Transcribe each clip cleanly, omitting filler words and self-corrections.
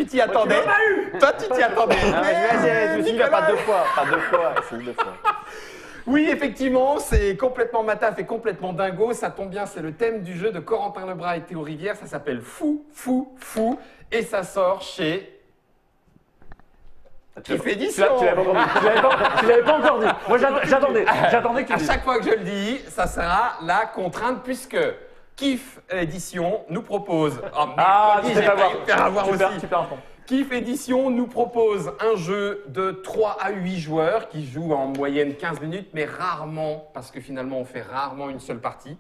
t'y attendais. Toi, tu t'y attendais. Je me suis dit, pas deux fois, c'est deux fois. Oui, effectivement, c'est complètement mataf et complètement dingo. Ça tombe bien, c'est le thème du jeu de Corentin Lebras et Théo Rivière. Ça s'appelle Fou, Fou, Fou. Et ça sort chez... Kiff Édition. Tu l'avais pas encore dit. Moi, j'attendais que tu À dises. chaque fois que je le dis, ça sera la contrainte puisque Kiff Édition nous propose... Oh, Ah, mercredi, tu j'ai fais failli me faire avoir aussi. super important. Kiff Édition nous propose un jeu de 3 à 8 joueurs qui jouent en moyenne 15 minutes, mais rarement, parce que finalement on fait rarement une seule partie.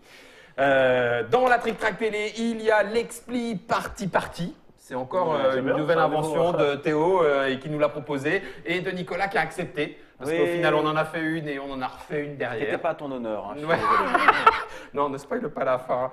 Dans la Trick Track Télé, il y a l'Expli Party. C'est encore c'est une bien, nouvelle c'est un invention nouveau. de Théo et qui nous l'a proposé, et de Nicolas qui a accepté. Parce qu'au final, on en a fait une et on en a refait une derrière. C'était pas à ton honneur. Hein, je suis Ouais. désolé. Non, ne spoil pas la fin.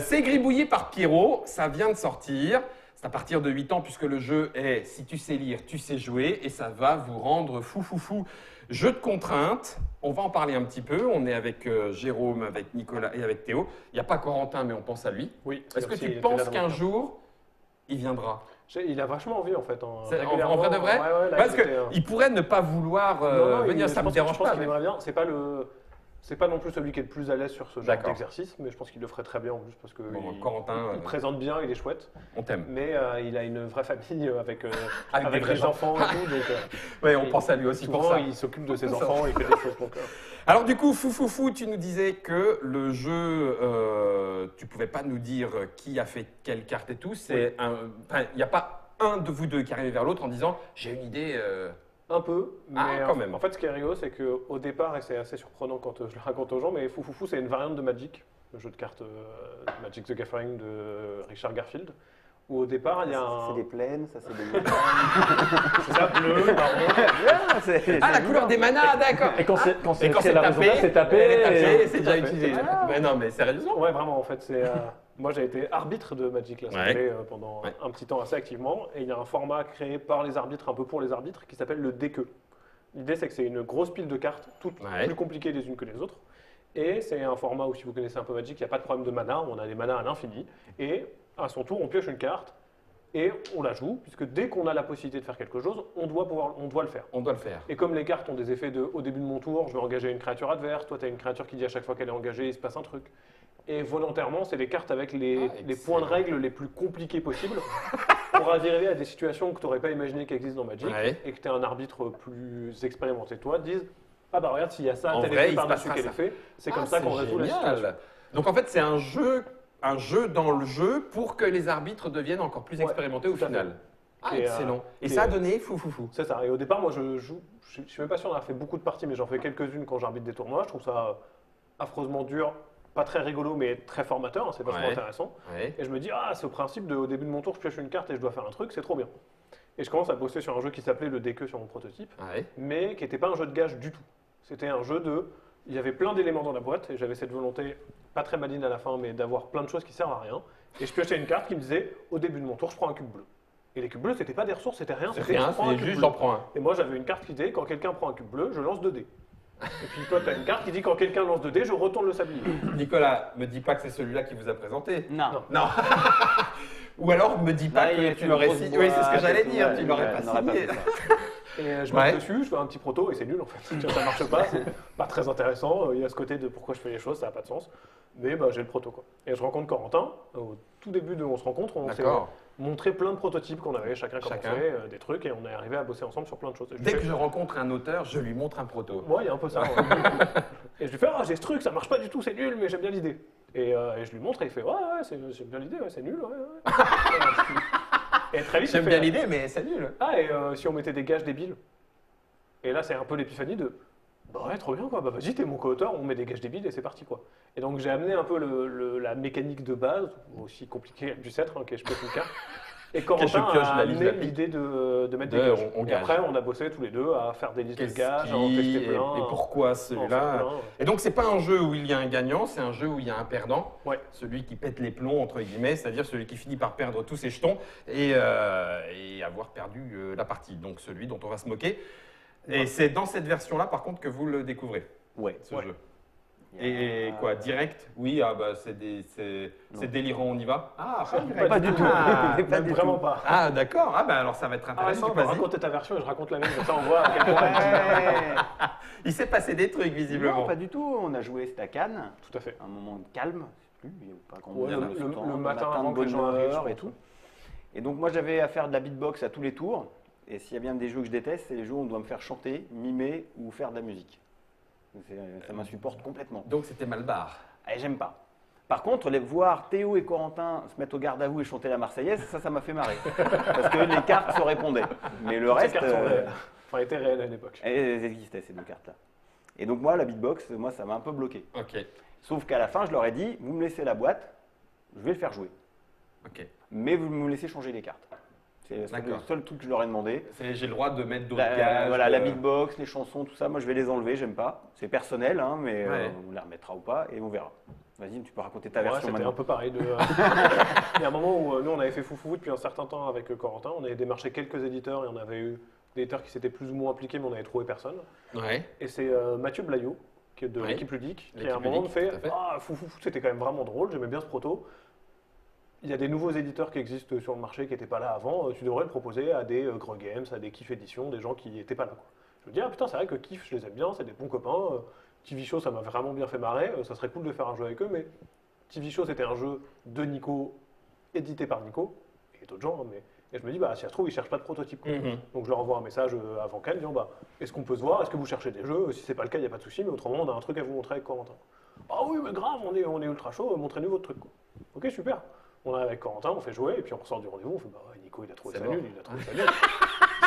C'est gribouillé par Pierrot, ça vient de sortir. C'est à partir de 8 ans puisque le jeu est si tu sais lire, tu sais jouer et ça va vous rendre fou. Jeu de contraintes, on va en parler un petit peu. On est avec Jérôme, avec Nicolas et avec Théo. Il n'y a pas Corentin, mais on pense à lui. Oui. Est-ce que Comme tu s'il était penses là dans qu'un mon jour, il viendra? Il a vachement envie en fait. En Régulièrement, vrai de vrai? ouais, là, Parce il était, qu'il pourrait ne pas vouloir venir, ça ne me dérange pas. qu'il aimerait bien. C'est pas non plus celui qui est le plus à l'aise sur ce genre D'accord. d'exercice, mais je pense qu'il le ferait très bien en plus parce que Bon, il Corentin, il présente bien, il est chouette. on t'aime. Mais il a une vraie famille avec des vrais des gens. enfants et tout. Donc, Oui, on pense à lui aussi pour souvent, ça. il s'occupe de ses enfants, il fait des choses. Donc, Alors du coup, fou, tu nous disais que le jeu, tu pouvais pas nous dire qui a fait quelle carte et tout. C'est il n'y a pas un de vous deux qui arrive vers l'autre en disant j'ai une idée. un peu, mais quand même. en fait, ce qui est rigolo, c'est qu'au départ, et c'est assez surprenant quand je le raconte aux gens, mais Fou, c'est une variante de Magic, le jeu de cartes Magic the Gathering de Richard Garfield, où au départ, il y a C'est un... des plaines, ça c'est des... C'est ça, bleu, marron. Ah, la couleur des manas, d'accord. Et quand c'est Et quand c'est la raison tapé, d'être, c'est tapé. c'est déjà Tout à fait. utilisé. Mais non, mais sérieusement. Ouais, vraiment, en fait, c'est... moi, j'ai été arbitre de Magic l'Assemblée pendant Ouais. un petit temps assez activement, et il y a un format créé par les arbitres, un peu pour les arbitres, qui s'appelle le DQ. L'idée, c'est que c'est une grosse pile de cartes, toutes plus compliquées les unes que les autres, et c'est un format où, si vous connaissez un peu Magic, il n'y a pas de problème de mana, on a des manas à l'infini, et à son tour, on pioche une carte, et on la joue, puisque dès qu'on a la possibilité de faire quelque chose, on doit le faire. On doit le faire. Et comme les cartes ont des effets de au début de mon tour, je vais engager une créature adverse, toi tu as une créature qui dit à chaque fois qu'elle est engagée, il se passe un truc. Et volontairement, c'est les cartes avec les points de règle les plus compliqués possibles pour arriver à des situations que tu n'aurais pas imaginé qu'elles existent dans Magic et que tu es un arbitre plus expérimenté. Toi, disent ah bah regarde, s'il y a ça, En tel vrai, effet il se par-dessus passera quel ça. effet, c'est comme ça qu'on résout la situation. génial. Donc en fait, c'est un jeu dans le jeu pour que les arbitres deviennent encore plus Ouais, expérimentés au tout à fait. final. Ah, Et, excellent. Et et, ça a donné fou. C'est ça. Et au départ, moi, je joue. Je suis même pas sûr d'avoir fait beaucoup de parties, mais j'en fais quelques-unes quand j'arbitre des tournois. Je trouve ça affreusement dur, pas très rigolo, mais très formateur. Hein, c'est vachement intéressant. Ouais. Et je me dis, ah, c'est au principe de, au début de mon tour, je pioche une carte et je dois faire un truc, c'est trop bien. Et je commence à bosser sur un jeu qui s'appelait le DQ sur mon prototype, Ouais. mais qui n'était pas un jeu de gage du tout. C'était un jeu de. Il y avait plein d'éléments dans la boîte et j'avais cette volonté, pas très maligne à la fin, mais d'avoir plein de choses qui servent à rien. Et je piochais une carte qui me disait, au début de mon tour, je prends un cube bleu. Et les cubes bleus, c'était pas des ressources, c'était rien. C'est C'était rien, je prends un c'est cube juste bleu. j'en prends un. Et moi, j'avais une carte qui disait, quand quelqu'un prend un cube bleu, je lance 2 dés. Et puis toi, tu as une carte qui dit, quand quelqu'un lance 2 dés, je retourne le sablier. Nicolas, me dis pas que c'est celui-là qui vous a présenté. Non. Non. Ou alors me dis pas Là, il a que fait tu une l'aurais grosse signé. Oui, c'est ce que boîte j'allais et tout, dire, ouais, tu l'aurais ouais, pas n'aurait signé. Et fait je marche dessus, je fais un petit proto et c'est nul en fait. Ça marche pas, c'est pas très intéressant. Il y a ce côté de pourquoi je fais les choses, ça n'a pas de sens. Mais bah, j'ai le proto quoi. Et je rencontre Corentin. Au tout début de on se rencontre, on s'est D'accord. montré plein de prototypes qu'on avait, chacun comme on Chacun. fait, des trucs et on est arrivé à bosser ensemble sur plein de choses. Et je lui Dès fais, que je rencontre un auteur, je lui montre un proto. ouais, il y a un peu ça. Ouais. Et je lui fais, ah, j'ai ce truc, ça marche pas du tout, c'est nul, mais j'aime bien l'idée. Et je lui montre et il fait, ouais, j'aime bien l'idée, ouais, c'est nul, ouais. Et très vite, il J'aime fait, bien l'idée, mais c'est nul. ah, et si on mettait des gages débiles. Et là, c'est un peu l'épiphanie de, bah ouais, trop bien quoi, bah vas-y, t'es mon co-auteur, on met des gages débiles et c'est parti quoi. Et donc j'ai amené un peu la mécanique de base, aussi compliquée du être, hein, que je pioche une carte. Et Corentin pioche a la liste amené de la l'idée de mettre des De, gages. on Et gage. après, on a bossé tous les deux à faire des listes de Qu'est-ce gages, à en tester qui plein. et pourquoi à en faire celui-là plein. Et donc c'est pas un jeu où il y a un gagnant, c'est un jeu où il y a un perdant. Ouais. Celui qui pète les plombs entre guillemets, c'est-à-dire celui qui finit par perdre tous ses jetons et avoir perdu la partie. Donc celui dont on va se moquer. Et c'est dans cette version-là par contre que vous le découvrez, Ouais. ce Ouais. jeu. Et quoi, direct? Oui, ah bah c'est délirant, on y va? Ah, Pas du tout. Ah, Même vraiment pas. ah, d'accord, ah bah alors ça va être Ah, intéressant, si, tu peux vas-y. raconter ta version et je raconte la mienne, comme ça on voit à quel point. Ouais. Il s'est passé des trucs, visiblement. Non, pas du tout. On a joué, c'était à Cannes. Tout à fait. Un moment de calme, je sais plus, il n'y a pas grand Ouais, monde le ce temps, matin avant de que les bonne gens arrivent, heure je et pense. tout. Et donc moi j'avais à faire de la beatbox à tous les tours. Et s'il y a bien des jeux que je déteste, c'est les jeux où on doit me faire chanter, mimer ou faire de la musique. Ça m'insupporte complètement. Donc c'était mal barre. Et j'aime pas. Par contre, les voir Théo et Corentin se mettre au garde à vous et chanter la Marseillaise, ça m'a fait marrer. Parce que les cartes se répondaient. Mais le Ces reste, cartes sont réelles. Enfin, étaient réelles à l'époque. elles existaient ces deux cartes-là. Et donc moi, la beatbox, moi ça m'a un peu bloqué. Ok, Sauf qu'à la fin, je leur ai dit, vous me laissez la boîte, je vais le faire jouer. ok. Mais vous me laissez changer les cartes. C'est le D'accord. seul truc que je leur ai demandé. J'ai le droit de mettre d'autres La, gages. voilà, la beatbox, les chansons, tout ça, moi je vais les enlever, j'aime pas. C'est personnel, hein, mais Ouais. on les remettra ou pas et on verra. Vas-y, tu peux raconter ta Ouais, version c'était maintenant. un peu pareil. Il y a un moment où nous on avait fait foufou depuis un certain temps avec Corentin, on avait démarché quelques éditeurs et on avait eu des éditeurs qui s'étaient plus ou moins impliqués mais on n'avait trouvé personne. Ouais, Et c'est Mathieu Blaillot, qui est de Ouais. l'équipe ludique, qui L'équipe à un moment me ludique, fait tout à fait. Ah, foufou, c'était quand même vraiment drôle, j'aimais bien ce proto. Il y a des nouveaux éditeurs qui existent sur le marché qui n'étaient pas là avant, tu devrais le proposer à des Gros Games, à des Kiff Edition, des gens qui n'étaient pas là. Quoi. Je me dis, ah putain, c'est vrai que Kiff, je les aime bien, c'est des bons copains. TV Show, ça m'a vraiment bien fait marrer, ça serait cool de faire un jeu avec eux, mais TV Show, c'était un jeu de Nico, édité par Nico, et d'autres gens, hein, mais. Et je me dis, bah, si ça se trouve, ils ne cherchent pas de prototype. Quoi. Mhm. Donc je leur envoie un message avant Cannes, disant, bah, est-ce qu'on peut se voir, est-ce que vous cherchez des jeux, si c'est pas le cas, il n'y a pas de souci, mais autrement, on a un truc à vous montrer avec Corentin. Ah oui, mais grave, on est ultra chaud, montrez-nous votre truc. Quoi. Ok, super. On est avec Corentin, on fait jouer, et puis on ressort du rendez-vous, on fait, bah ouais, Nico, il a trouvé C'est ça bon. nul, il a trouvé ça nul.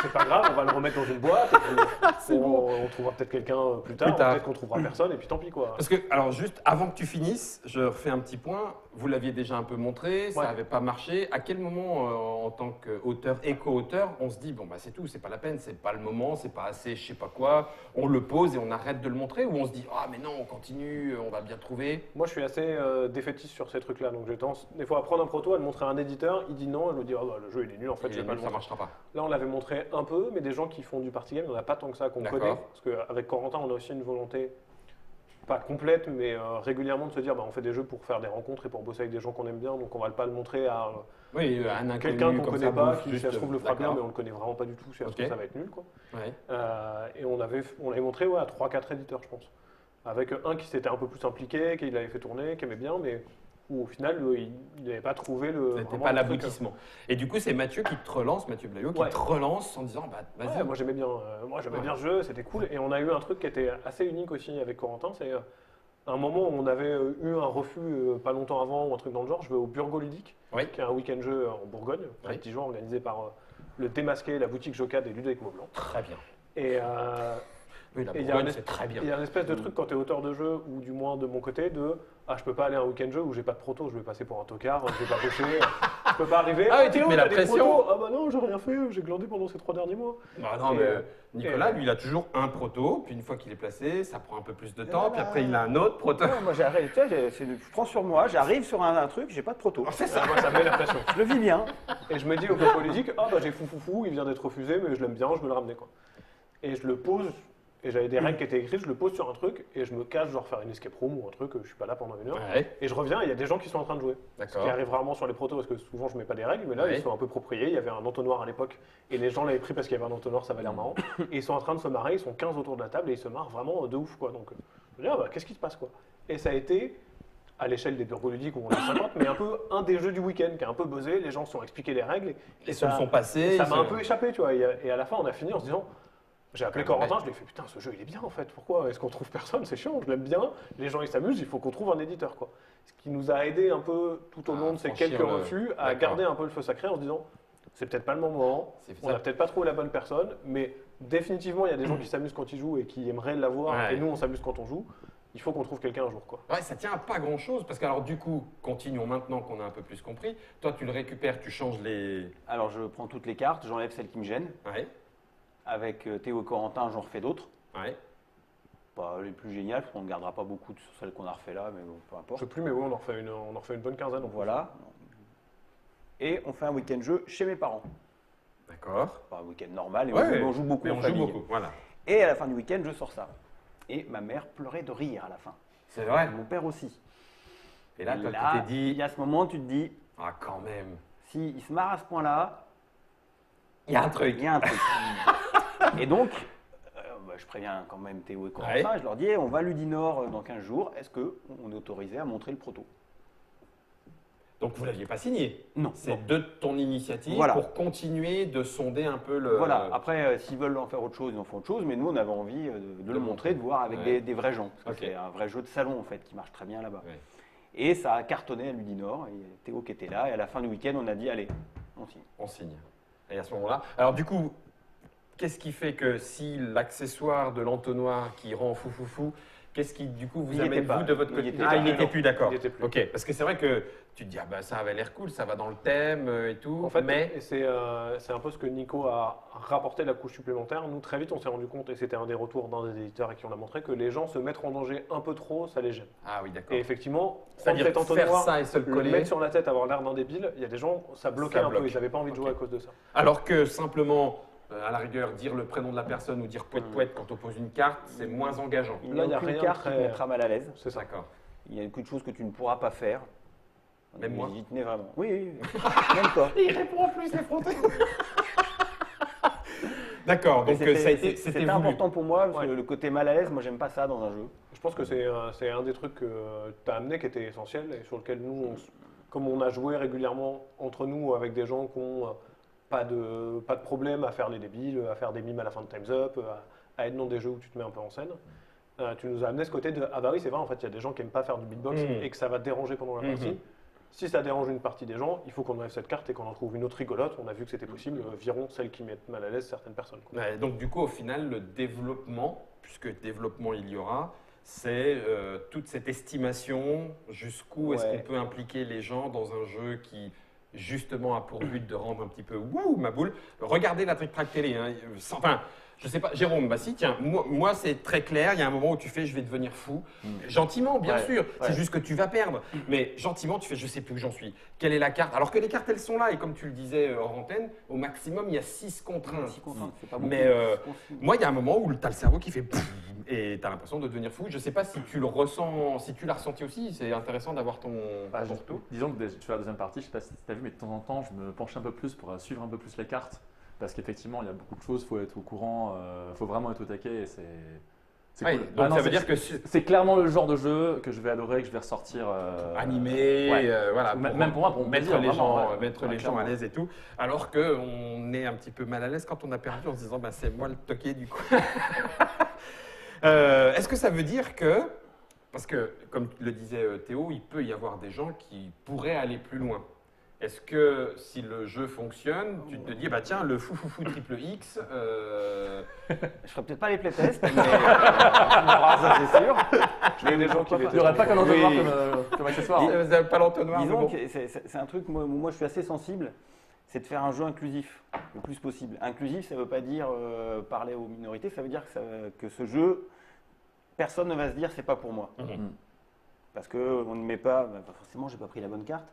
C'est pas grave, on va le remettre dans une boîte, et puis on trouvera peut-être quelqu'un plus tard, Plus tard. peut-être qu'on trouvera personne, et puis tant pis quoi. Parce que, alors juste avant que tu finisses, je refais un petit point. Vous l'aviez déjà un peu montré, ça Ouais. n'avait pas marché. À quel moment, en tant qu'auteur et co-auteur, on se dit, bon, bah c'est tout, c'est pas la peine, c'est pas le moment, c'est pas assez, je sais pas quoi, on le pose et on arrête de le montrer, ou on se dit, ah mais non, on continue, on va bien trouver. Moi, je suis assez défaitiste sur ces trucs-là, donc j'ai tendance des fois à prendre un proto, à le montrer à un éditeur, il dit non, et je me dis, ah bah, le jeu il est nul, en fait, je vais pas le ça montrer. marchera pas. Là, on l'avait montré un peu, mais des gens qui font du party game, il n'y en a pas tant que ça qu'on D'accord. connaît. Parce qu'avec Corentin, on a aussi une volonté, pas complète, mais régulièrement de se dire, bah, on fait des jeux pour faire des rencontres et pour bosser avec des gens qu'on aime bien, donc on va pas le montrer à Oui, un inconnu quelqu'un qu'on comme connaît ça, pas, bouffe, qui si juste, ça se trouve le fera bien, d'accord. mais on le connaît vraiment pas du tout, si ça se Ok. trouve ça va être nul. Quoi. Ouais. Et on l'avait montré ouais, à 3-4 éditeurs, je pense. Avec un qui s'était un peu plus impliqué, qui l'avait fait tourner, qui aimait bien, mais où au final, il n'avait pas trouvé le. C'était vraiment pas le truc, l'aboutissement. Et du coup, c'est Mathieu qui te relance, Mathieu Blaillot, qui Ouais. te relance en disant, bah vas-y. Ouais, moi j'aimais bien, bien le jeu, c'était cool. Et on a eu un truc qui était assez unique aussi avec Corentin, c'est un moment où on avait eu un refus pas longtemps avant ou un truc dans le genre. Je vais au Burgo Ludique, Oui. qui est un week-end jeu en Bourgogne, un Oui. petit jeu organisé par le Démasqué, la boutique Jocad et Ludovic Maublanc. Très bien. Et Oui, la Et il y a Bourgogne, un c'est très bien. il y a une espèce de truc quand tu es auteur de jeu, ou du moins de mon côté, de ah, je peux pas aller à un week-end jeu où j'ai pas de proto, je vais passer pour un tocard, je vais pas bosser, je peux pas arriver. Ah oui, tu te Théo, mets la t'as des pression. protos Ah bah non, j'ai rien fait, j'ai glandé pendant ces 3 derniers mois. Bah non, Et, mais euh, Nicolas, et- lui, il a toujours un proto, puis une fois qu'il est placé, ça prend un peu plus de temps, puis après, il a un autre proto. Non, moi j'arrive, tu sais, je prends sur moi, j'arrive sur un truc, j'ai pas de proto. C'est ça. Moi, ça me met la pression. Je le vis bien. Et je me dis au Burgo Ludique, ah bah j'ai fou, il vient d'être refusé, mais je l'aime bien, je veux le ramener quoi. Et je le pose, et j'avais des règles qui étaient écrites, je le pose sur un truc, et je me cache, genre faire une escape room ou un truc, je suis pas là pendant 1 heure. Ouais, Et je reviens, et il y a des gens qui sont en train de jouer. Ce d'accord. qui arrive rarement sur les protos parce que souvent je mets pas des règles, mais là Ouais. ils sont un peu propriés. Il y avait un entonnoir à l'époque et les gens l'avaient pris parce qu'il y avait un entonnoir, ça avait l'air marrant. Et ils sont en train de se marrer, ils sont 15 autour de la table et ils se marrent vraiment de ouf quoi. Donc je me dis, ah, bah, qu'est-ce qui se passe quoi. Et ça a été, à l'échelle des Burgo Ludiques où on est 50, mais un peu un des jeux du week-end qui a un peu buzzé. Les gens se sont expliqués les règles et Ils se le sont passés. ça ils m'a se- un peu échappé, tu vois. Et à la fin on a fini en se disant. J'ai appelé Corentin, je lui ai fait putain ce jeu il est bien en fait, pourquoi est-ce qu'on trouve personne, c'est chiant, je l'aime bien, les gens ils s'amusent, il faut qu'on trouve un éditeur quoi. Ce qui nous a aidé un peu tout au À long de ces franchir quelques le- refus à D'accord. garder un peu le feu sacré en se disant c'est peut-être pas le moment, C'est on ça. n'a peut-être pas trouvé la bonne personne, mais définitivement il y a des gens qui s'amusent quand ils jouent et qui aimeraient l'avoir Ouais. et nous on s'amuse quand on joue, il faut qu'on trouve quelqu'un un jour quoi. Ouais, ça tient à pas grand-chose, parce que alors du coup, continuons maintenant qu'on a un peu plus compris. Toi, tu le récupères, tu changes les... Alors je prends toutes les cartes, j'enlève celles qui me gênent. Ouais, Avec Théo et Corentin, j'en refais d'autres. ouais. Pas les plus géniales, parce qu'on ne gardera pas beaucoup sur celles qu'on a refait là, mais bon, peu Je importe. sais plus mais oui on en refait une bonne quinzaine. Donc voilà. Et on fait un week-end jeu chez mes parents. D'accord. Pas un week-end normal, et Ouais, on joue beaucoup mais en on famille. joue beaucoup, voilà. Et à la fin du week-end, je sors ça. Et ma mère pleurait de rire à la fin. C'est vrai. Mon père aussi. Et là, toi, Là, tu t'es dit, il y a ce moment, tu te dis, ah, quand même, s'il se marre à ce point-là, il y a un truc. il y a un truc. Et donc, je préviens quand même Théo et Corentin, je leur dis, on va à Ludinor dans 15 jours, est-ce qu'on est autorisé à montrer le proto? Donc, vous ne l'aviez pas signé. Non. C'est de ton initiative Voilà. pour continuer de sonder un peu le. Voilà, après, s'ils veulent en faire autre chose, ils en font autre chose, mais nous, on avait envie de le montrer, de voir avec Ouais. des vrais gens. Parce que Ok. c'est un vrai jeu de salon, en fait, qui marche très bien là-bas. Ouais. Et ça a cartonné à Ludinor, et Théo qui était là, et à la fin du week-end, on a dit, allez, on signe. On signe. Et à ce moment-là. Alors, du coup, qu'est-ce qui fait que si l'accessoire de l'entonnoir qui rend fou, qu'est-ce qui, du coup, vous Il amène, était pas. vous, de votre Il côté était Ah, pas. il n'était plus, d'accord. Il était plus. Ok, parce que c'est vrai que tu te dis, ah bah ça avait l'air cool, ça va dans le thème et tout. En fait, mais. et c'est un peu ce que Nico a rapporté, la couche supplémentaire. Nous, très vite, on s'est rendu compte, et c'était un des retours d'un des éditeurs à qui on l'a montré, que les gens se mettre en danger un peu trop, ça les gêne. Ah oui, d'accord. Et effectivement, prendre C'est-à-dire cet faire entonnoir, ça et se le le coller. mettre sur la tête, avoir l'air d'un débile, il y a des gens, ça bloquait Ça un bloque. peu, ils n'avaient pas envie de jouer Ok. à cause de ça. Alors que simplement, à la rigueur, dire le prénom de la personne ou dire poète quand on pose une carte, c'est moins engageant. Il Là, n'y il y a a aucune rien de carte qui très- te mettra mal à l'aise. C'est ça. D'accord. Il y a beaucoup de choses que tu ne pourras pas faire. Même moi. J'y tenais vraiment. Oui, oui, oui. Même toi. Il répond en plus les frontés. D'accord, donc Mais ça a été, c'était c'était voulu. important pour moi, parce que Ouais. le côté mal à l'aise, moi j'aime pas ça dans un jeu. Je pense que c'est un des trucs que tu as amené qui était essentiel et sur lequel nous, comme on a joué régulièrement entre nous avec des gens qui n'ont pas de problème à faire les débiles, à faire des mimes à la fin de Time's Up, à être dans des jeux où tu te mets un peu en scène, tu nous as amené ce côté de ah bah oui, c'est vrai, en fait, il y a des gens qui n'aiment pas faire du beatbox et que ça va te déranger pendant la partie. Si ça dérange une partie des gens, il faut qu'on enlève cette carte et qu'on en trouve une autre rigolote. On a vu que c'était possible, virons celles qui mettent mal à l'aise certaines personnes. Quoi. Ouais, donc du coup, au final, le développement, puisque développement il y aura, c'est toute cette estimation, jusqu'où est-ce Ouais. qu'on peut impliquer les gens dans un jeu qui justement a pour but de rendre un petit peu waouh ma boule. Regardez la Trick Track télé, hein. Enfin, je sais pas, Jérôme, bah si, tiens, moi c'est très clair, il y a un moment où tu fais je vais devenir fou. Gentiment, bien Ouais, sûr, c'est ouais. juste que tu vas perdre, mais gentiment tu fais je sais plus où j'en suis. Quelle est la carte? Alors que les cartes elles sont là, et comme tu le disais hors antenne, au maximum il y a 6 contre 1. Si contraintes, c'est pas beaucoup. Mais moi, il y a un moment où tu as le cerveau qui fait pfff et tu as l'impression de devenir fou. Je sais pas si tu le ressens, si tu l'as ressenti aussi. C'est intéressant d'avoir ton retour. Disons que tu fais la deuxième partie, je sais pas si tu as vu, mais de temps en temps, je me penche un peu plus pour suivre un peu plus les cartes. Parce qu'effectivement, il y a beaucoup de choses, il faut être au courant, il faut vraiment être au taquet et c'est Ouais, cool. donc non, ça veut c'est- dire que c'est clairement le genre de jeu que je vais adorer, que je vais ressortir. animé, ouais. voilà, Même pour moi, pour mon mettre plaisir, les vraiment, gens, ouais. mettre Ouais, les gens à clairement. l'aise et tout. Alors que on est un petit peu mal à l'aise quand on a perdu en se disant bah, c'est moi le toqué du coup. Est-ce que ça veut dire que parce que comme le disait Théo, il peut y avoir des gens qui pourraient aller plus loin. Est-ce que si le jeu fonctionne, tu te dis bah tiens le fou triple X. Je ferai peut-être pas les playtests, mais on verra, ça c'est sûr. Il y a des gens qui Il n'y aurait pas qu'un entonnoir Oui. comme accessoire. Vous avez pas l'entonnoir, mais Disons bon. que c'est un truc, moi je suis assez sensible, c'est de faire un jeu inclusif le plus possible. Inclusif, ça ne veut pas dire parler aux minorités, ça veut dire que ce jeu, personne ne va se dire c'est pas pour moi. Parce qu'on ne met pas, forcément j'ai pas pris la bonne carte,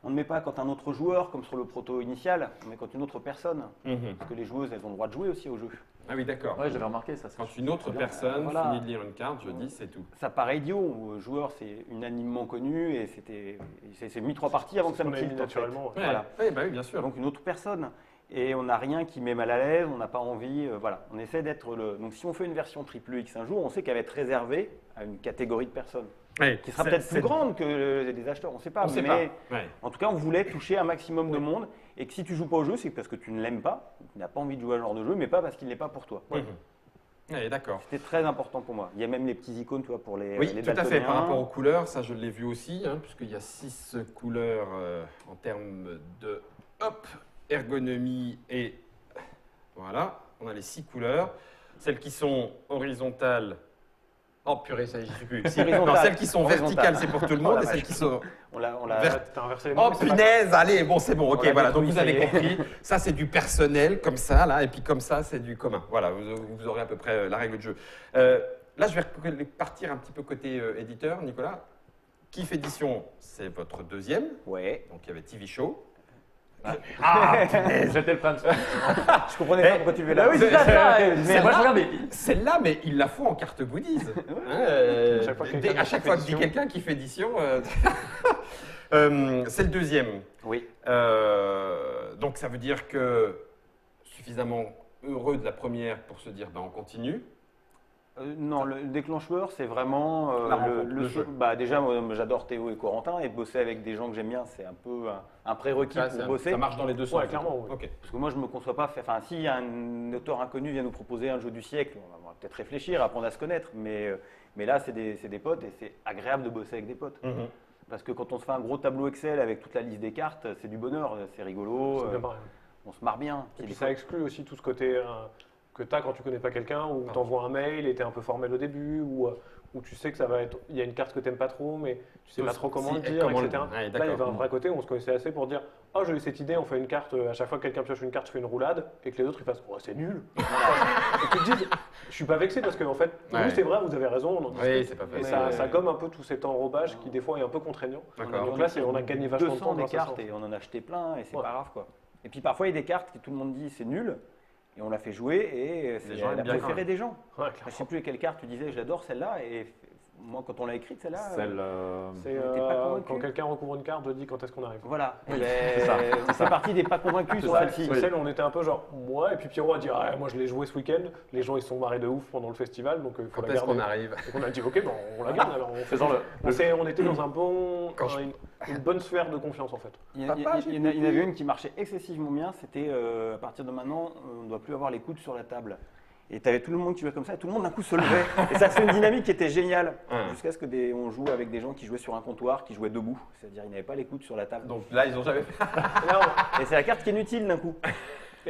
on ne met pas quand un autre joueur, comme sur le proto initial, on met quand une autre personne. Parce que les joueuses, elles ont le droit de jouer aussi au jeu. Ah oui d'accord. Ouais, j'avais remarqué ça. Quand une autre personne Voilà. finit de lire une carte, je dis c'est tout. Ça paraît idiot, le joueur c'est unanimement connu et c'est mis 3 parties avant que ça me On a tilte. mis en fait. naturellement. Ouais, Voilà. ouais, bah oui, bien sûr. Donc une autre personne. Et on n'a rien qui met mal à l'aise, on n'a pas envie, voilà. On essaie d'être le. Donc si on fait une version triple X un jour, on sait qu'elle va être réservée à une catégorie de personnes, Ouais, qui sera c'est- peut-être c'est- plus grande que les acheteurs, on ne sait pas. On sait mais pas. Ouais. en tout cas, on voulait toucher un maximum de monde. Et que si tu joues pas au jeu, c'est parce que tu ne l'aimes pas, tu n'as pas envie de jouer à ce genre de jeu, mais pas parce qu'il n'est pas pour toi. Ouais, d'accord. C'était très important pour moi. Il y a même les petits icônes, tu vois, pour les Oui, les tout à fait. Par daltoniens. rapport aux couleurs, ça je l'ai vu aussi, hein, puisqu'il y a 6 couleurs en termes de ergonomie et voilà, on a les 6 couleurs. Celles qui sont horizontales. Oh purée, ça y est, j'y suis plus. Si, Horizontales. non, celles qui sont Horizontales. verticales, c'est pour tout le Oh monde, la et celles vache. qui sont. On l'a. T'as inversé les mots, Oh mais c'est pas punaise, allez, bon c'est bon, ok, On l'a voilà, donc détruit, vous avez ça y est. compris, ça c'est du personnel comme ça, là, et puis comme ça c'est du commun. Voilà, vous aurez à peu près la règle de jeu. Là je vais partir un petit peu côté éditeur, Nicolas. Kif Édition, c'est votre deuxième, Ouais. donc il y avait TV Show. J'étais le prince. Je comprenais pas pourquoi tu le fais là. Bah oui, c'est ça. C'est Moi, je là. regarde, mais Celle-là, mais il la faut en carte goodies. À chaque fois que dit quelqu'un qui fait édition. C'est le deuxième. Oui. Donc ça veut dire que suffisamment heureux de la première pour se dire on continue. Non, le déclencheur, c'est vraiment La rencontre, le jeu. Bah, déjà, moi, j'adore Théo et Corentin et bosser avec des gens que j'aime bien, c'est un peu un prérequis pour bosser. Ça marche dans les deux sens. Ouais, clairement. Oui. Ok. Parce que moi, je me conçois pas faire. Enfin, si un auteur inconnu vient nous proposer un jeu du siècle, on va peut-être réfléchir, apprendre à se connaître. Mais là, c'est des potes et c'est agréable de bosser avec des potes. Mhm. Parce que quand on se fait un gros tableau Excel avec toute la liste des cartes, c'est du bonheur, c'est rigolo, C'est bien pareil. on se marre bien. Et puis ça exclut aussi tout ce côté que tu as quand tu connais pas quelqu'un, ou tu envoies un mail et tu es un peu formel au début, ou tu sais que ça va être. Il y a une carte que tu n'aimes pas trop, mais tu sais pas trop comment le dire, etc. Ouais, Là, il y avait un d'accord. vrai côté où on se connaissait assez pour dire oh, j'ai eu cette idée, on fait une carte, à chaque fois que quelqu'un pioche une carte, je fais une roulade, et que les autres ils fassent oh, c'est nul. Et qu'ils te disent je suis pas vexé parce qu'en fait, oui, Ouais. c'est vrai, vous avez raison, on en discute. Oui, c'est pas Et facile. ça gomme un peu tout cet enrobage qui, des fois, est un peu contraignant. D'accord. Donc là, on a gagné vachement de 200 temps des grâce à cartes ça. et on en a acheté plein et c'est Ouais. pas grave quoi. Et puis parfois il y a des cartes que tout le monde dit c'est nul et on l'a fait jouer et c'est gens la aiment bien quand préférée même. des gens. Ouais, Je sais plus quelle carte tu disais je l'adore celle-là et moi quand on l'a écrite celle-là. celle. C'est T'es pas convaincu quand quelqu'un recouvre une carte, je dis quand est-ce qu'on arrive. Voilà. Oui, Ben, c'est ça, c'est parti des pas convaincus sur Ouais, celle-ci. c'est celle où on était un peu genre moi et puis Pierrot a dit ah, moi je l'ai joué ce week-end, les gens ils se sont marrés de ouf pendant le festival donc il faut Quand la est-ce qu'on garder. arrive Donc on a dit ok bon on la garde alors on fait Faisons on était dans un bon Quand je- une bonne sphère de confiance en fait. Il y, Papa, il y en avait une qui marchait excessivement bien, c'était à partir de maintenant, on ne doit plus avoir les coudes sur la table. Et tu avais tout le monde qui jouait comme ça, et tout le monde d'un coup se levait. Et ça fait une dynamique qui était géniale. Ouais. Jusqu'à ce que on joue avec des gens qui jouaient sur un comptoir, qui jouaient debout. C'est-à-dire ils n'avaient pas les coudes sur la table. Donc là, ils ont jamais fait. Et là, Et c'est la carte qui est inutile d'un coup.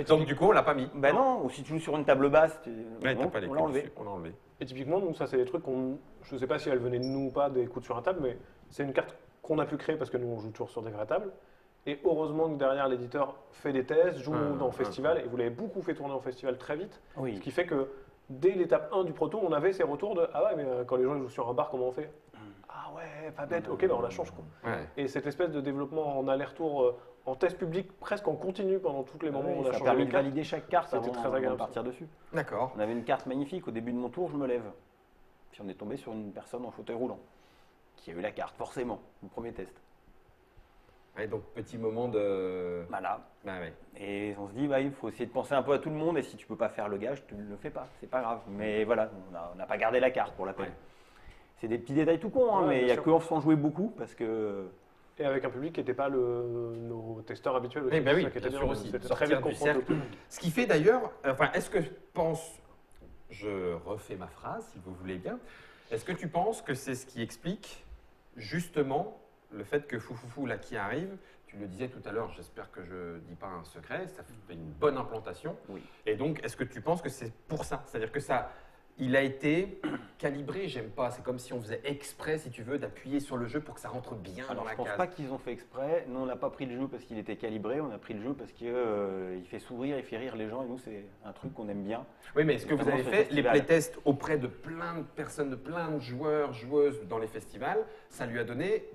Donc du coup, on l'a pas mis. Ben non, ou si tu joues sur une table basse, Ouais, non, t'as pas les on l'a coups enlevé. dessus. On l'a enlevé. et typiquement nous ça c'est des trucs qu'on je sais pas si elles venaient de nous ou pas des coups sur un table mais c'est une carte qu'on a pu créer parce que nous on joue toujours sur des vraies tables. Et heureusement que derrière l'éditeur fait des tests, joue dans festival et vous l'avez beaucoup fait tourner en festival très vite. Oui. Ce qui fait que dès l'étape 1 du proto, on avait ces retours de ah ouais, mais quand les gens jouent sur un bar, comment on fait Ah ouais, pas bête, ok, ben on la change quoi. Ouais. Et cette espèce de développement en aller-retour, en test public, presque en continu pendant tous les moments où on a ça a changé permis les de cartes. valider chaque carte C'était avant, très avant agréable, de partir dessus. D'accord. On avait une carte magnifique, au début de mon tour, je me lève. Puis on est tombé sur une personne en fauteuil roulant, qui a eu la carte, forcément, le premier test. Ouais, donc petit moment de. Voilà. Bah ouais. Et on se dit, bah, il faut essayer de penser un peu à tout le monde, et si tu peux pas faire le gage, tu ne le fais pas, c'est pas grave. Mais voilà, on n'a pas gardé la carte pour la peine. Ouais. C'est des petits détails tout cons, hein, Ouais, mais il bien n'y a sûr. que en faisant jouer beaucoup, parce que... Et avec un public qui n'était pas nos testeurs habituels aussi. Eh ben oui, c'est ça qui était bien sûr bien, aussi. C'était très Sortir vite du confronté au cercle. public. Ce qui fait d'ailleurs, enfin, est-ce que je pense, je refais ma phrase si vous voulez bien, est-ce que tu penses que c'est ce qui explique justement le fait que Foufoufou là qui arrive, tu le disais tout à l'heure, j'espère que je ne dis pas un secret, ça fait une bonne implantation. Oui. Et donc, est-ce que tu penses que c'est pour ça? C'est-à-dire que ça, il a été calibré, j'aime pas, c'est comme si on faisait exprès, si tu veux, d'appuyer sur le jeu pour que ça rentre bien Alors dans je la pense case. pas qu'ils ont fait exprès, nous on n'a pas pris le jeu parce qu'il était calibré, on a pris le jeu parce qu'il fait sourire, il fait rire les gens, et nous c'est un truc qu'on aime bien. Oui, mais est-ce que vous Notamment avez sur les fait les festivals. playtests auprès de plein de personnes, de plein de joueurs, joueuses dans les festivals? Ça lui a donné.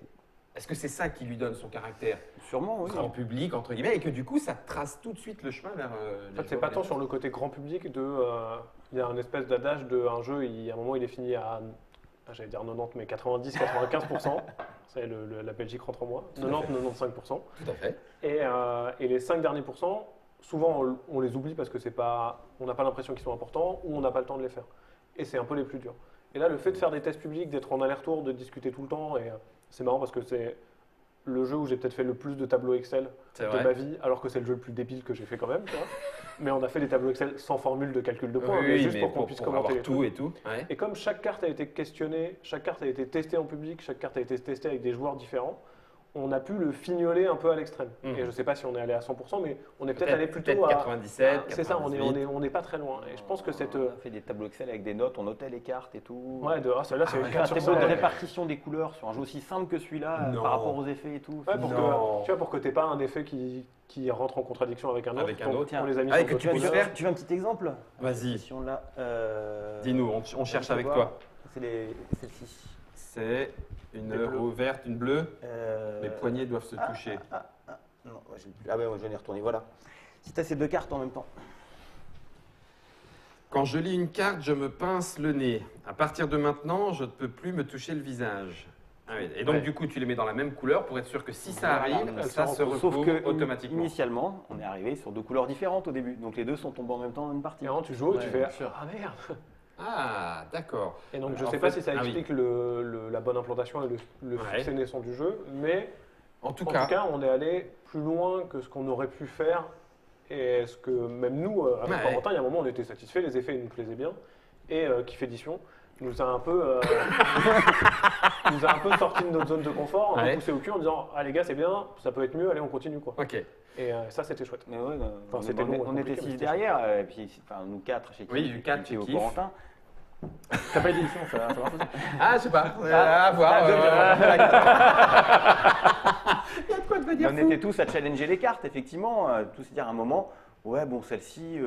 Est-ce que c'est ça qui lui donne son caractère Sûrement, oui. grand public, entre guillemets, et que du coup, ça trace tout de suite le chemin vers. En fait, c'est pas tant sur le côté grand public il y a un espèce d'adage de un jeu, à un moment il est fini à, j'allais dire 90, mais 90-95%. C'est la Belgique rentre en moi. 90-95%. Tout à fait. Et les 5 derniers pourcents, souvent on les oublie parce que on n'a pas l'impression qu'ils sont importants ou on n'a pas le temps de les faire. Et c'est un peu les plus durs. Et là, le fait de faire des tests publics, d'être en aller-retour, de discuter tout le temps, et c'est marrant parce que c'est le jeu où j'ai peut-être fait le plus de tableaux Excel C'est de vrai. ma vie, alors que c'est le jeu le plus débile que j'ai fait quand même. Tu vois. Mais on a fait des tableaux Excel sans formule de calcul de points, mais Oui, juste mais pour qu'on puisse commenter avoir les tout trucs. et tout. Ouais. Et comme chaque carte a été questionnée, chaque carte a été testée en public, chaque carte a été testée avec des joueurs différents, on a pu le fignoler un peu à l'extrême. Mhm. Et je ne sais pas si on est allé à 100%, mais on est peut-être allé plutôt à 97, C'est ça, on 98. n'est pas très loin. Et je pense que cette On a fait des tableaux Excel avec des notes, on notait les cartes et tout. ouais, celle-là c'est Ah une ouais, carte Un sur tableau de 100. répartition des couleurs sur un jeu aussi simple que celui-là Non. par rapport aux effets et tout. Ouais, pour Non. que tu vois, pour que t'aies pas un effet qui rentre en contradiction avec un autre. Avec un donc autre. on les a mis Ah, sur et que d'autres tu puisses couleurs. faire- Tu veux un petit exemple? Vas-y, Si on l'a. dis-nous, on cherche avec toi. C'est celle-ci. C'est une Des bleus. ouverte, une bleue. Euh, Les poignets doivent se toucher. Non, ah ben je vais retourner, voilà. Si tu as ces 2 cartes en même temps. Quand je lis une carte, je me pince le nez. À partir de maintenant, je ne peux plus me toucher le visage. Ah oui. Et donc, du coup, tu les mets dans la même couleur pour être sûr que si ça arrive, ça se Sauf retrouve que automatiquement. Initialement, on est arrivé sur 2 couleurs différentes au début. Donc les deux sont tombés en même temps dans une partie. Et alors, tu joues et tu Ouais, fais bien sûr. ah merde. Ah, d'accord. Et donc, je En sais pas fait, si ça ah oui. explique la bonne implantation et le Ouais. succès naissant du jeu, mais En tout en cas, tout cas, on est allé plus loin que ce qu'on aurait pu faire. Et est-ce que même nous, avec Ouais. Corentin, il y a un moment, on était satisfaits, les effets nous plaisaient bien. Et Kiff Edition nous a un peu, nous a un peu sorti de notre zone de confort, un Ouais. peu poussé au cul en disant ah les gars, c'est bien, ça peut être mieux, allez, on continue quoi. ok. Et ça, c'était chouette. Mais ouais, Enfin, c'était long et on était compliqué, mais 6 c'était derrière, et puis enfin, nous 4 chez Oui, Kiff, 4 et chez au Kiff. Corentin. T'as pas d'édition, ça marche aussi. Ah, je sais pas. À voir. Il y a de quoi te dire. On était tous à challenger les cartes, effectivement, tous se dire à un moment, ouais, bon, celle-ci,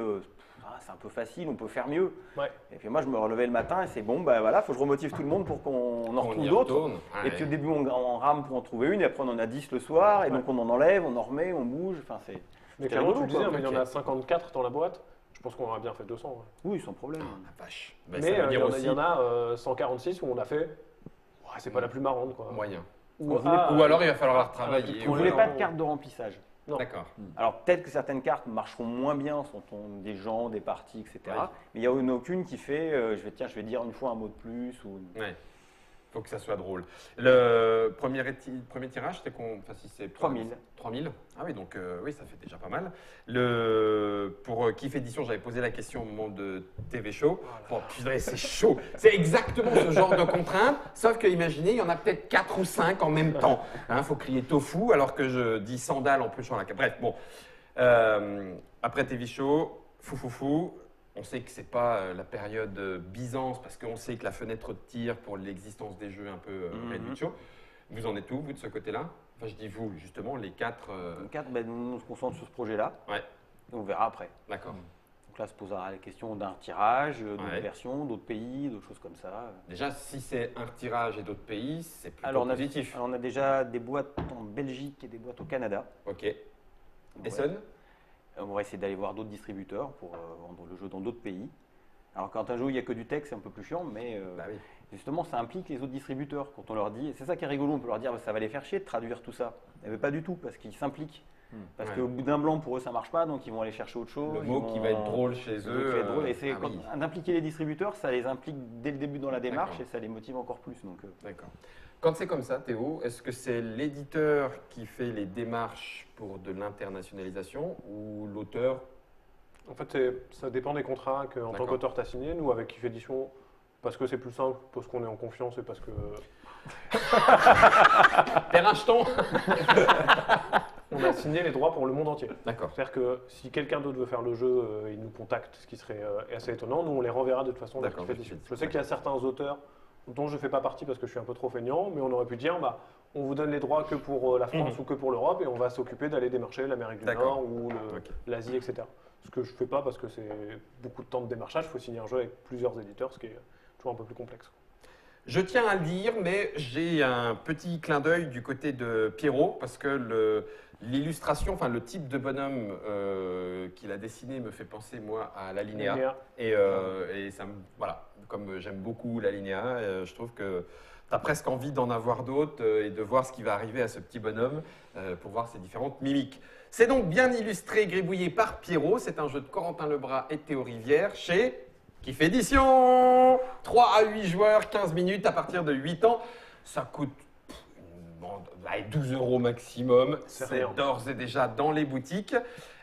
c'est un peu facile, on peut faire mieux. Ouais. Et puis moi, je me relevais le matin et c'est bon, bah voilà, faut que je remotive tout le monde pour qu'on en On retrouve y d'autres. retourne. Et puis au début, on rame pour en trouver une, et après on en a 10 le soir, et Ouais. donc on en enlève, on en remet, on bouge. Enfin, c'est. Mais C'était clairement, tu rigolo, le disais, quoi. mais il y en Ok. a 54 dans la boîte. Je pense qu'on aurait bien fait 200. Ouais. Oui, sans problème. La vache. Ben, Mais ça veut il y, dire en a- aussi il y en a 146 où on a fait. Ouais, c'est pas la plus marrante quoi. moyen. Ou, Ou alors il va falloir la un retravailler. truc On Ou voulait alors- pas de carte de remplissage. Non. D'accord. Alors peut-être que certaines cartes marcheront moins bien sur des gens, des parties, etc. Oui. Mais il n'y en a aucune qui fait, je vais dire une fois un mot de plus. Ou... Ouais. Faut que ça soit drôle. Le premier tirage, c'était enfin, si c'est 3000. 3000. Ah oui, donc oui, ça fait déjà pas mal. Pour Kiff Edition, j'avais posé la question au moment de TV Show. Bon, purée, c'est chaud. C'est exactement ce genre de contrainte, sauf que imaginez, il y en a peut-être 4 ou 5 en même temps. Il faut crier tofu alors que je dis sandales en plus sur la carte. Bref, bon. Après TV Show, fou. On sait que c'est pas la période Byzance parce qu'on sait que la fenêtre de tir pour l'existence des jeux est un peu réduite. Chaud. Vous en êtes où, vous, de ce côté-là? Enfin, je dis vous, justement, les 4. Donc, 4, nous on se concentre sur ce projet-là. Ouais. Et on verra après. D'accord. Donc là, se posera la question d'un tirage, d'autres Ouais. versions, d'autres pays, d'autres choses comme ça. Déjà, si c'est un tirage et d'autres pays, c'est plutôt Alors positif. on a déjà des boîtes en Belgique et des boîtes au Canada. Ok. Ouais. Essen? On va essayer d'aller voir d'autres distributeurs pour vendre le jeu dans d'autres pays. Alors quand un jeu il n'y a que du texte, c'est un peu plus chiant, mais Bah oui. justement ça implique les autres distributeurs. Quand on leur dit, et c'est ça qui est rigolo, on peut leur dire ça va les faire chier de traduire tout ça. Mais pas du tout, parce qu'ils s'impliquent. Parce Ouais. qu'au bout d'un blanc, pour eux ça marche pas, donc ils vont aller chercher autre chose. Le mot qui va être drôle chez Le mot eux. qui va être drôle. Et c'est ah oui. d'impliquer les distributeurs, ça les implique dès le début dans la démarche D'accord. et ça les motive encore plus. Donc, D'accord. Quand c'est comme ça, Théo, est-ce que c'est l'éditeur qui fait les démarches pour de l'internationalisation ou l'auteur? En fait, ça dépend des contrats qu'en tant D'accord. qu'auteur tu as signé. Nous, avec Kiff Edition, parce que c'est plus simple, parce qu'on est en confiance et parce que Terracheton. on a signé les droits pour le monde entier. D'accord. C'est-à-dire que si quelqu'un d'autre veut faire le jeu, il nous contacte, ce qui serait assez étonnant. Nous, on les renverra de toute façon vers D'accord, Kiff Edition. Je sais qu'il y a certains auteurs dont je ne fais pas partie parce que je suis un peu trop feignant, mais on aurait pu dire, bah, on vous donne les droits que pour la France ou que pour l'Europe et on va s'occuper d'aller démarcher l'Amérique du D'accord. Nord ou Ok. l'Asie, etc. Ce que je ne fais pas parce que c'est beaucoup de temps de démarchage. Il faut signer un jeu avec plusieurs éditeurs, ce qui est toujours un peu plus complexe. Je tiens à le dire, mais j'ai un petit clin d'œil du côté de Pierrot, parce que l'illustration, enfin le type de bonhomme qu'il a dessiné me fait penser, moi, à l'Alinéa. Et ça me, voilà, comme j'aime beaucoup l'Alinéa, je trouve que tu as presque envie d'en avoir d'autres et de voir ce qui va arriver à ce petit bonhomme pour voir ses différentes mimiques. C'est donc bien illustré, gribouillé par Pierrot. C'est un jeu de Corentin Lebras et Théo Rivière chez Kiff Edition. 3 à 8 joueurs, 15 minutes à partir de 8 ans. Ça coûte 12 € maximum. C'est C'est rien. d'ores et déjà dans les boutiques.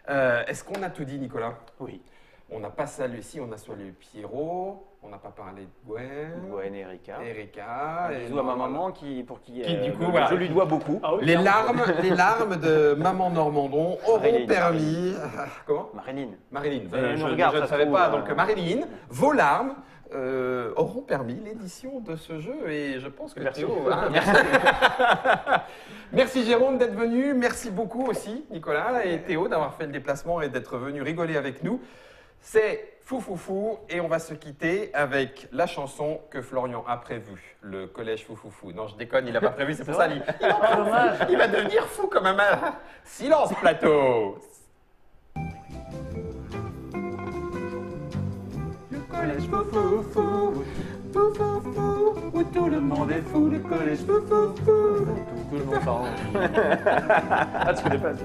Est-ce qu'on a tout dit, Nicolas? oui, On n'a pas salué, si on a salué Pierrot, on n'a pas parlé de Gwen, Gwen et Erika. Erika. Un bisou à ma maman qui du coup, voilà. je lui dois beaucoup. Ah oui, Les clairement. larmes de maman Normandon auront Marilyn, permis. Comment? Marilyn. Marilyn. Elle Je nous regarde, ne ça se savais trouve, pas. Donc Marilyn, vos larmes auront permis l'édition de ce jeu et je pense que Merci. Théo. Merci. Merci Jérôme d'être venu. Merci beaucoup aussi Nicolas et Théo d'avoir fait le déplacement et d'être venu rigoler avec nous. C'est Fou Fou Fou et on va se quitter avec la chanson que Florian a prévue, le collège Fou Fou Fou. Non, je déconne, il n'a pas prévu, c'est pour ça il va devenir fou comme un malin. Silence plateau. Le collège fou fou fou, fou fou fou, où tout le monde est fou, le collège fou fou fou, tout le monde s'en rend. Ah, tu connais pas ça.